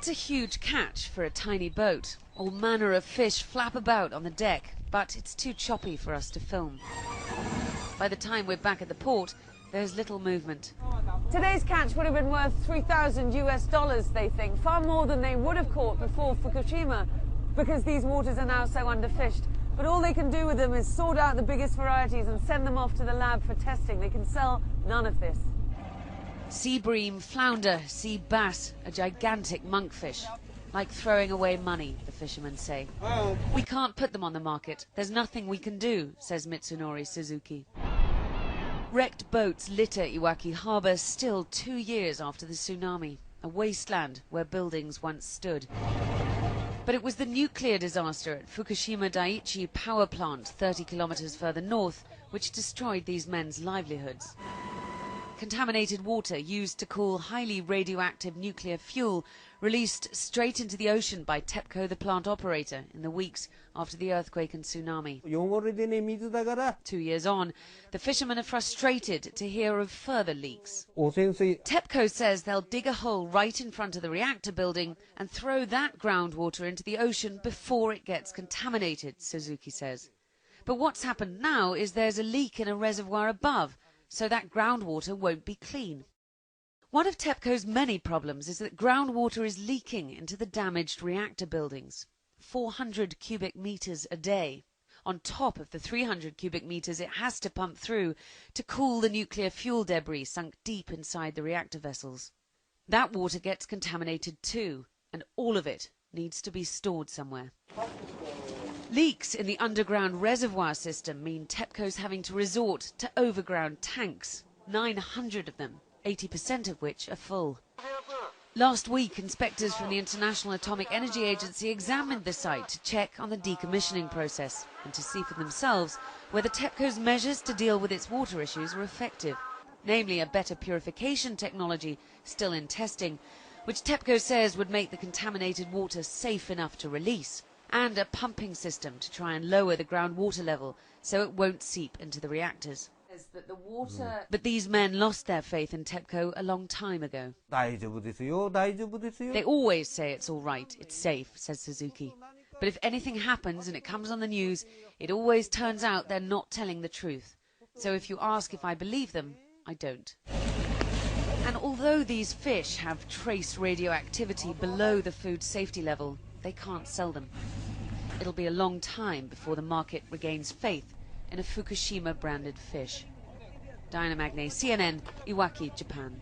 It's a huge catch for a tiny boat. All manner of fish flap about on the deck, but it's too choppy for us to film. By the time we're back at the port, there's little movement. Today's catch would have been worth $3,000 they think, far more than they would have caught before Fukushima, because these waters are now so underfished. But all they can do with them is sort out the biggest varieties and send them off to the lab for testing. They can sell none of this. Sea bream, flounder, sea bass, a gigantic monkfish. Like throwing away money, the fishermen say. We can't put them on the market. There's nothing we can do, says Mitsunori Suzuki. Wrecked boats litter Iwaki harbour still 2 years after the tsunami, a wasteland where buildings once stood. But it was the nuclear disaster at Fukushima Daiichi power plant 30 kilometres further north which destroyed these men's livelihoods. Contaminated water used to cool highly radioactive nuclear fuel released straight into the ocean by TEPCO, the plant operator, in the weeks after the earthquake and tsunami. 2 years on, the fishermen are frustrated to hear of further leaks. TEPCO says they'll dig a hole right in front of the reactor building and throw that groundwater into the ocean before it gets contaminated, Suzuki says. But what's happened now is there's a leak in a reservoir above, so that groundwater won't be clean. One of TEPCO's many problems is that groundwater is leaking into the damaged reactor buildings, 400 cubic meters a day, on top of the 300 cubic meters it has to pump through to cool the nuclear fuel debris sunk deep inside the reactor vessels. That water gets contaminated too, and all of it needs to be stored somewhere. Leaks in the underground reservoir system mean TEPCO's having to resort to overground tanks, 900 of them, 80% of which are full. Last week, inspectors from the International Atomic Energy Agency examined the site to check on the decommissioning process and to see for themselves whether TEPCO's measures to deal with its water issues were effective, namely a better purification technology still in testing, which TEPCO says would make the contaminated water safe enough to release, and a pumping system to try and lower the groundwater level so it won't seep into the reactors. But these men lost their faith in TEPCO a long time ago. They always say it's all right, it's safe, says Suzuki. But if anything happens and it comes on the news, it always turns out they're not telling the truth. So if you ask if I believe them, I don't. And although these fish have trace radioactivity below the food safety level, they can't sell them. It'll be a long time before the market regains faith in a Fukushima-branded fish. Diana Magne, CNN, Iwaki, Japan.